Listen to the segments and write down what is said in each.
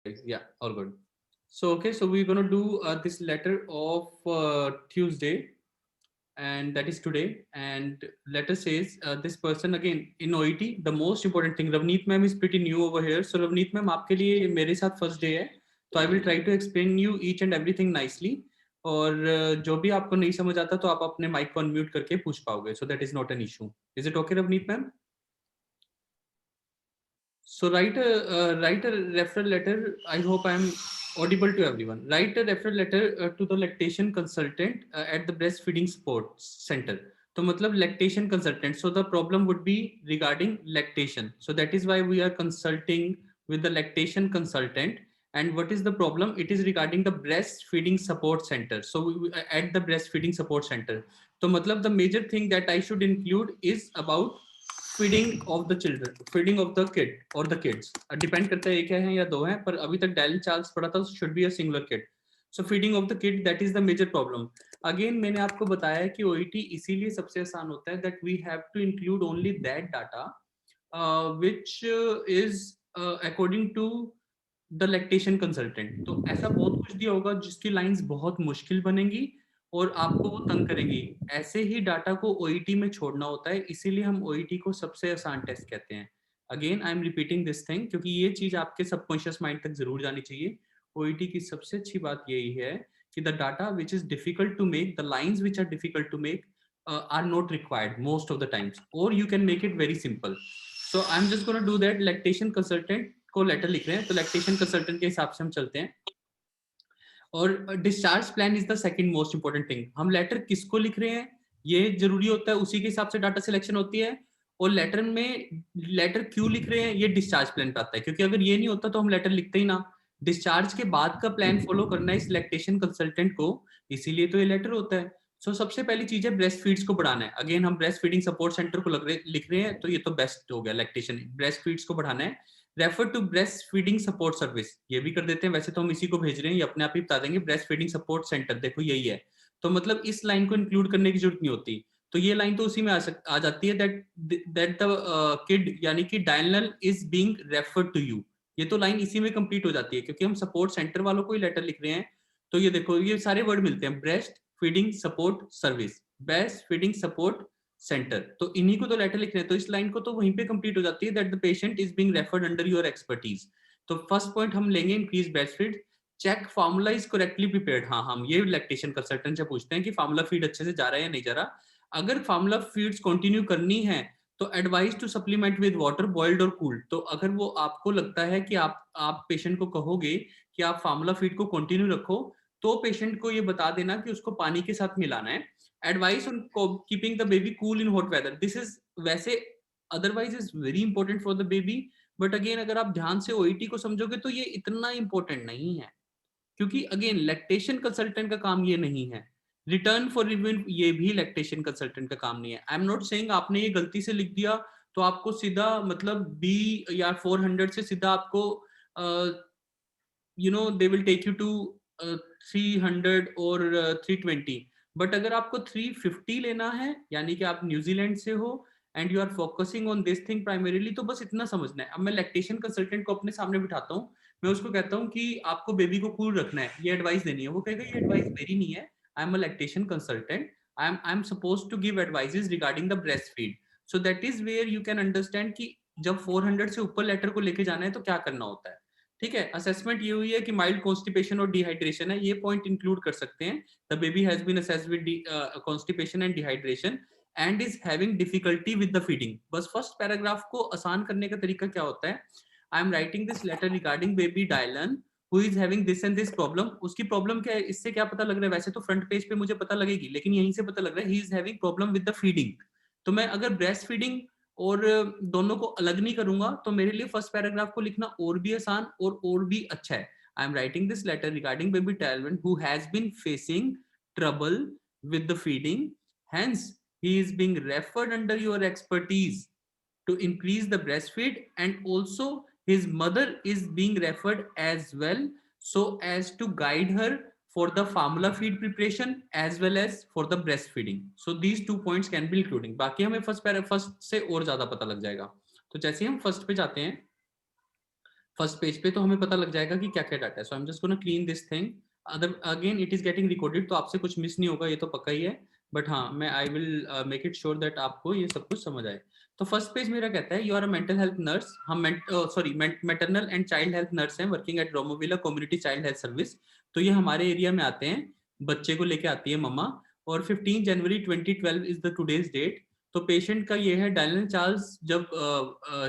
Yeah, all good. So, okay, so we're going to do this letter of Tuesday, and that is today. And letter says this person again in OET, the most important thing, Ravneet ma'am is pretty new over here. So, Ravneet ma'am, आपके लिए मेरे साथ first day है. तो I will try to explain you each and everything nicely. और जो भी आपको नहीं समझ आता तो आप अपने माइक को अनम्यूट करके पूछ पाओगे. So that is not an issue. Is it okay, Ravneet ma'am? So write a referral letter. I hope I am audible to everyone. Write a referral letter to the lactation consultant at the breastfeeding support center. So मतलब lactation consultant. So the problem would be regarding lactation. So that is why we are consulting with the lactation consultant. And what is the problem? It is regarding the breastfeeding support center. So at the breastfeeding support center. So मतलब the major thing that I should include is about feeding of the children, feeding of the kid और the kids, depend करता है एक है या दो हैं, पर अभी तक डायलिन चार्ल्स पढ़ा था, should be a singular kid. So feeding of the kid, that is the major problem. Again मैंने आपको बताया कि ओईटी इसीलिए सबसे आसान होता है that we have to include only that data which is according to the lactation consultant. तो ऐसा बहुत कुछ दिया होगा जिसकी लाइंस बहुत मुश्किल बनेंगी और आपको वो तंग करेंगी. ऐसे ही डाटा को ओईटी में छोड़ना होता है, इसीलिए हम ओईटी को सबसे आसान टेस्ट कहते हैं. Again I am repeating this thing क्योंकि ये चीज आपके सबकॉन्शियस माइंड तक जरूर जानी चाहिए. ओईटी की सबसे अच्छी बात यही है कि the data which is difficult to make, the lines which are difficult to make are not required most of the times, or you can make it very simple. So I'm just going to do that. Lactation consultant को letter लिख रहे हैं, तो lactation consultant के हिसाब से हम चलते हैं. और discharge plan is the second most important thing. हम लेटर किसको लिख रहे हैं ये जरूरी होता है, उसी के हिसाब से डाटा सिलेक्शन होती है. और लेटर में लेटर क्यों लिख रहे हैं ये डिस्चार्ज प्लान पे आता है, क्योंकि अगर ये नहीं होता तो हम लेटर लिखते ही ना. डिस्चार्ज के बाद का प्लान फॉलो करना है इस लैक्टेशन कंसल्टेंट को, इसीलिए तो ये लेटर होता है. सो सबसे पहली चीज है ब्रेस्ट फीड्स को बढ़ाना है. अगेन हम ब्रेस्ट फीडिंग सपोर्ट सेंटर को लिख रहे हैं, तो ये तो बेस्ट हो गया. लैक्टेशन ब्रेस्ट फीड्स को बढ़ाना है. Refer to breast feeding support service, ये भी कर देते हैं. वैसे तो हम इसी को भेज रहे हैं, ये अपने आप ही बता देंगे. ब्रेस्ट फीडिंग सपोर्ट सेंटर, देखो यही है. तो मतलब इस लाइन को इंक्लूड करने की जरूरत नहीं होती. तो ये लाइन तो उसी में आ जाती है दैट दैट द किड यानी कि डायनल is being referred to you. ये तो लाइन इसी में कंप्लीट हो जाती है क्योंकि हम सपोर्ट सेंटर वालों को ही लेटर लिख रहे हैं. तो ये देखो ये सारे वर्ड मिलते हैं, breast feeding support service, breast feeding support centre. तो इन्हीं को तो लेटर लिख रहे हैं, तो इस लाइन को तो वहीं पे कंप्लीट हो जाती है that the patient is being referred under your expertise. तो फर्स्ट पॉइंट हम लेंगे increase breast feed. Check formula is correctly prepared. हाँ, हम ये लैक्टेशन कंसल्टेंट से पूछते हैं कि फार्मूला फीड अच्छे से जा रहा है या नहीं जा रहा. अगर फार्मूला फीड्स कंटिन्यू करनी है तो advice to supplement with water boiled और कूल्ड. तो अगर वो आपको लगता है कि आप पेशेंट को कहोगे कि आप फार्मूला फीड को कंटिन्यू रखो, तो पेशेंट को ये बता देना कि उसको पानी के साथ मिलाना है. Advice on keeping the baby cool in hot weather, this is वैसे otherwise is very important for the baby. But again अगर आप ध्यान से ओईटी को समझोगे तो ये इतना इंपॉर्टेंट नहीं है, क्योंकि अगेन लैक्टेशन कंसल्टेंट का काम ये नहीं है. रिटर्न फॉर रिव्यू ये भी लैक्टेशन कंसल्टेंट का काम नहीं है. आई एम नॉट सेइंग आपने ये गलती से लिख दिया तो आपको सीधा मतलब बी या 400 से सीधा आपको you know they will take you to 300 और 320. बट अगर आपको 350 लेना है यानी कि आप न्यूजीलैंड से हो and you are focusing on this thing primarily, तो बस इतना समझना है. अब मैं लैक्टेशन कंसल्टेंट को अपने सामने बिठाता हूँ, मैं उसको कहता हूँ कि आपको बेबी को कूल रखना है, ये एडवाइस देनी है. वो कहेगा ये एडवाइस मेरी नहीं है, I am a lactation consultant, I am suppose to give advices regarding the breast feed. So that is where you can understand कि जब 400 से ऊपर लेटर को लेके जाना है तो क्या करना होता है. ठीक है. असेसमेंट ये हुई है कि माइल्ड कॉन्स्टिपेशन और डिहाइड्रेशन है, ये पॉइंट इंक्लूड कर सकते हैं. The baby has been assessed with constipation and dehydration and is having difficulty with the feeding. बस फर्स्ट पैराग्राफ को आसान करने का तरीका क्या होता है, I am writing this letter regarding baby Dylan who is having this and this problem. उसकी प्रॉब्लम क्या है, इससे क्या पता लग रहा है, वैसे तो फ्रंट पेज पे मुझे पता लगेगी, लेकिन यहीं से पता लग रहा है he is having problem with the feeding. तो मैं अगर ब्रेस्ट फीडिंग और दोनों को अलग नहीं करूंगा तो मेरे लिए फर्स्ट पैराग्राफ को लिखना और भी आसान और भी अच्छा है. I am writing this letter regarding baby Dylan who has been facing trouble with the feeding, hence he is being referred under your expertise to increase the breastfeed, and also his mother is being referred as well so as to guide her for the formula feed preparation as well as for the breastfeeding. So these 2 points can be including. बाकी हमें first से और ज्यादा पता लग जाएगा. तो जैसे हम फर्स्ट पे जाते हैं, फर्स्ट पेज पे, तो हमें पता लग जाएगा कि क्या क्या डाटा है. So I am just gonna clean this thing. Other again it is getting recorded, तो आपसे कुछ मिस नहीं होगा, ये तो पक्का ही है. बट हाँ, मैं I will make it sure that आपको ये सब कुछ समझ आए. तो फर्स्ट पेज मेरा कहता है, you are a mental health nurse. हम sorry maternal and child health nurse हैं working at Romovilla community child health service. तो ये हमारे एरिया में आते हैं, बच्चे को लेके आती है मम्मा. और 15 January 2012 is the today's date. तो पेशेंट का ये है डायलन चार्ल्स. जब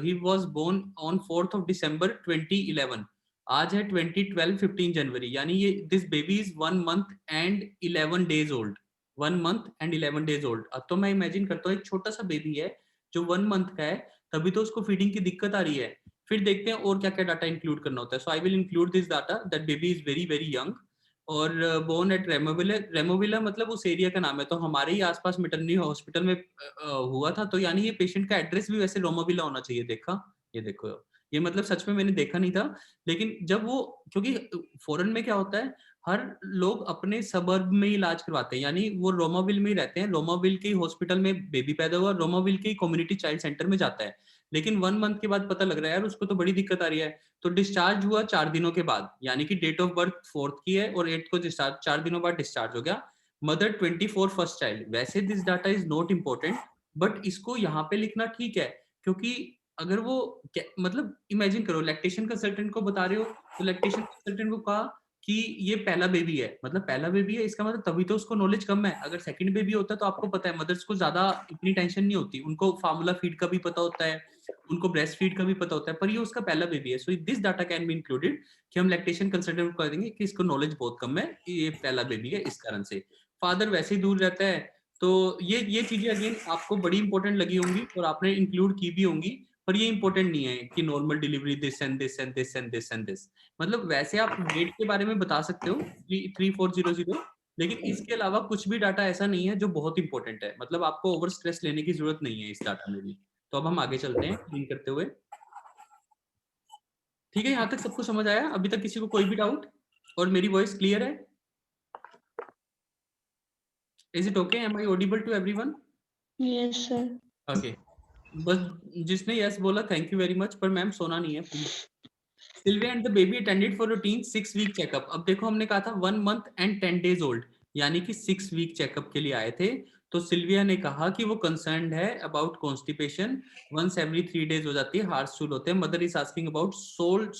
he was born on 4th of December 2011. आज है 2012 15 जनवरी, यानी ये this baby is 1 month and 11 days old. 1 month and 11 days old. अब तो मैं इमेजिन करता हूँ एक छोटा सा बेबी है जो 1 मंथ का है, तभी तो उसको फीडिंग की दिक्कत आ रही है. फिर देखते हैं और क्या क्या डाटा इंक्लूड करना होता है. So I will include this data that baby is very very young और बोर्न एट रेमोविला. रेमोविला मतलब उस एरिया का नाम है, तो हमारे ही आसपास मिटरनी हॉस्पिटल में हुआ था. तो यानी ये पेशेंट का एड्रेस भी वैसे रोमोविला होना चाहिए. देखा, ये देखो, ये मतलब सच में मैंने देखा नहीं था. लेकिन जब वो, क्योंकि फॉरेन में क्या होता है, हर लोग अपने सबर्ब में ही इलाज करवाते हैं, यानी वो रोमाविल में ही रहते हैं. रोमाविल के हॉस्पिटल में बेबी पैदा हुआ, रोमाविल के कम्युनिटी चाइल्ड सेंटर में जाता है. लेकिन 1 मंथ के बाद पता लग रहा है यार उसको तो बड़ी दिक्कत आ रही है. तो डिस्चार्ज हुआ 4 दिनों के बाद, यानी कि डेट ऑफ बर्थ 4th की है और 8th को डिस्चार्ज, 4 दिनों बाद डिस्चार्ज हो गया. Mother 24 first child. वैसे this data is not important, but इसको यहाँ पे लिखना ठीक है, क्योंकि अगर वो मतलब इमेजिन करो, लैक्टेशन कंसल्टेंट को बता रहे हो, तो लैक्टेशन कंसल्टेंट को कहा कि ये पहला बेबी है, मतलब पहला बेबी है इसका मतलब तभी तो उसको नॉलेज कम है. अगर सेकंड बेबी होता है तो आपको पता है मदर्स को ज्यादा इतनी टेंशन नहीं होती, उनको फार्मूला फीड का भी पता होता है, उनको ब्रेस्ट फीड का भी पता होता है. पर ये उसका पहला बेबी है. So this data can be included कि हम लैक्टेशन कंसल्टेंट को कह देंगे कि इसको नॉलेज बहुत कम है, ये पहला बेबी है इस कारण से. फादर वैसे ही दूर रहता है. तो ये चीजें अगेन आपको बड़ी इंपॉर्टेंट लगी होंगी और आपने इंक्लूड की भी होंगी. पर ये इंपॉर्टेंट नहीं है कि normal delivery this and this and this and this and this. मतलब वैसे आप वेट के बारे में बता सकते हो 3400, लेकिन इसके अलावा कुछ भी डाटा ऐसा नहीं है जो बहुत इंपॉर्टेंट है. मतलब आपको ओवर स्ट्रेस लेने की जरूरत नहीं है इस डाटा में भी. तो अब हम आगे चलते हैं क्लीन करते हुए. ठीक है, यहाँ तक सबको समझ आया? अभी तक किसी को कोई भी डाउट? और मेरी वॉइस क्लियर है? Is it okay? Am I audible to everyone? Yes sir. Okay. बस जिसने यस बोला थैंक यू वेरी मच, पर मैम सोना नहीं है please. Sylvia and the baby attended for routine 6 week checkup. अब देखो हमने कहा था 1 मंथ एंड 10 डेज ओल्ड, यानी कि 6 वीक चेकअप के लिए आए थे. तो सिल्विया ने कहा कि वो कंसर्न्ड है about constipation. Once every 3 days हो जाती है, हार्ड स्टूल होते हैं. Mother is asking about salt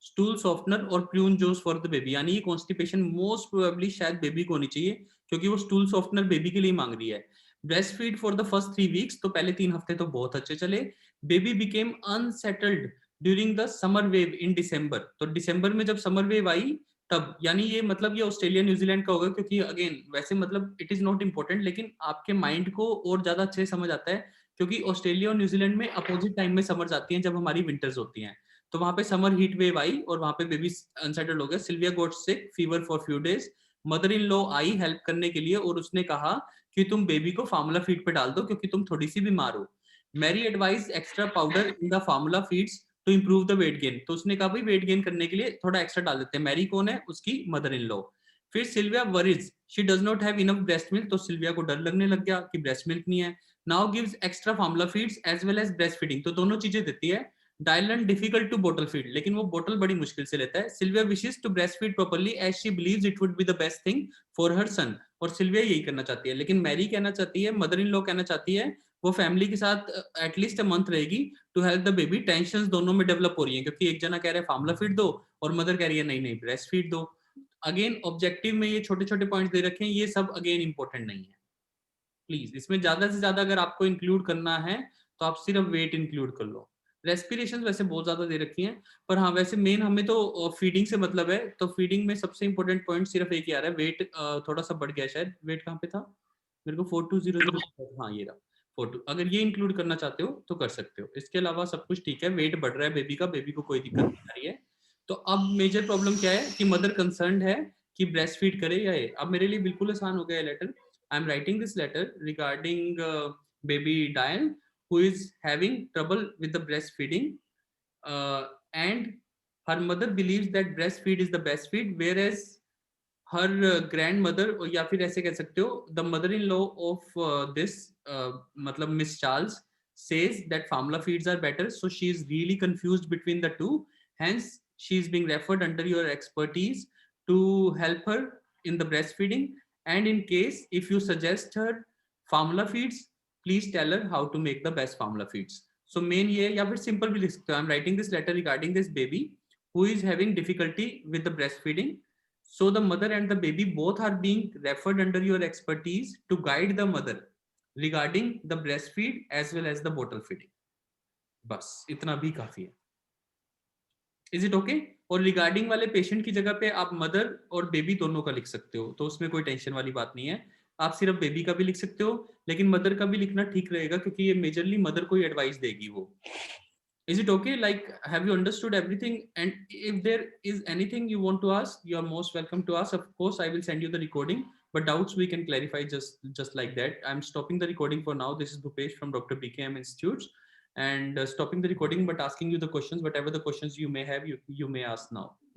stool softener और prune juice for the baby. यानी ये कॉन्स्टिपेशन मोस्ट प्रोबेबली शायद बेबी को होनी चाहिए, क्योंकि वो स्टूल सॉफ्टनर बेबी के लिए मांग रही है. Breast feed for the first 3 weeks. तो पहले 3 हफ्ते तो बहुत अच्छे चले. Baby became unsettled during the summer wave in December. तो दिसंबर में जब समर वेव आई तब, यानी ये मतलब ये ऑस्ट्रेलिया न्यूजीलैंड का होगा, क्योंकि अगेन वैसे मतलब इट इज नॉट इम्पोर्टेंट, लेकिन आपके माइंड को और ज्यादा अच्छे से समझ आता है, क्योंकि ऑस्ट्रेलिया और न्यूजीलैंड में अपोजिट टाइम में समर्स आती हैं जब हमारी विंटर्स होती हैं. तो वहां पे समर हीट वेव आई और वहां पे बेबी अनसेटल्ड हो गया. Sylvia got sick fever for few days. Mother in law आई हेल्प करने के लिए और उसने कहा कि तुम बेबी को फार्मूला फीड पे डाल दो क्योंकि तुम थोड़ी सी बीमार हो. Mary advise extra powder in the formula feeds to improve the weight gain. तो उसने कहा भाई वेट गेन करने के लिए थोड़ा एक्स्ट्रा डाल देते हैं. मैरी कौन है? उसकी मदर इन लॉ. फिर Sylvia worries she does not have enough breast milk. तो सिल्विया को डर लगने लग गया कि ब्रेस्ट मिल्क नहीं है. Now gives extra formula feeds as well as breast feeding. तो दोनों चीजें देती है. Dylan difficult to bottle feed, लेकिन वो बोटल बड़ी मुश्किल से लेता है. Sylvia wishes to breast feed properly as she believes it would be the best thing for her son. और सिल्विया यही करना चाहती है. लेकिन मैरी कहना चाहती है, मदर इन लॉ कहना चाहती है, वो फैमिली के साथ एटलीस्ट अ मंथ रहेगी to help the baby. Tension दोनों में डेवलप हो रही है, क्योंकि एक जना कह रहा है फार्मूला फीड दो और मदर कह रही है नहीं नहीं ब्रेस्ट फीड दो. अगेन ऑब्जेक्टिव में ये छोटे छोटे पॉइंट्स दे रखे हैं, ये सब अगेन इंपॉर्टेंट नहीं है. प्लीज इसमें ज्यादा से ज्यादा अगर आपको इंक्लूड करना है तो आप सिर्फ वेट इंक्लूड कर लो. रेस्पिरेशन वैसे बहुत ज्यादा दे रखी हैं, पर हाँ वैसे मेन हमें तो फीडिंग से मतलब है. तो फीडिंग में सबसे इंपॉर्टेंट पॉइंट सिर्फ एक ही आ रहा है. वेट थोड़ा सा बढ़ गया शायद. वेट कहाँ पे था मेरे को? 4200. हाँ ये रहा 42. अगर ये इंक्लूड करना चाहते हो तो कर सकते हो. इसके अलावा सब कुछ ठीक है. वेट बढ़ रहा है बेबी का, बेबी को कोई दिक्कत नहीं आ रही है. तो अब मेजर प्रॉब्लम क्या है कि मदर कंसर्न्ड है कि ब्रेस्ट फीड करे या ये. अब मेरे लिए बिल्कुल आसान हो गया है letter. I am writing this letter regarding baby Diane who is having trouble with the breastfeeding, and her mother believes that breastfeed is the best feed, whereas her grandmother, या फिर ऐसे कह सकते हो the mother in law of this मतलब Miss Charles says that formula feeds are better, so she is really confused between the two. Hence she is being referred under your expertise to help her in the breastfeeding. And in case if you suggest her formula feeds, please tell her how to make the best formula feeds. So main ये या फिर simple भी लिख सकते हो, I'm writing this letter regarding this baby who is having difficulty with the breastfeeding. So the mother and the baby both are being referred under your expertise to guide the mother regarding the breastfeed as well as the bottle feeding. बस इतना भी काफी है. Is it okay? और regarding वाले patient की जगह पे आप मदर और बेबी दोनों का लिख सकते हो, तो उसमें कोई टेंशन वाली बात नहीं है. आप सिर्फ बेबी का भी लिख सकते हो, लेकिन मदर का भी लिखना ठीक रहेगा क्योंकि ये मेजरली मदर को ही एडवाइस देगी वो. Is it okay? Like, have you understood everything? And if there is anything you want to ask, you are most welcome to ask. Of course, I will send you the recording, but doubts we can clarify just like that. I'm stopping the recording for now. This is Bhupesh from Dr. BKM Institutes, and stopping the recording, but asking you the questions, whatever the questions you may have, you may ask now.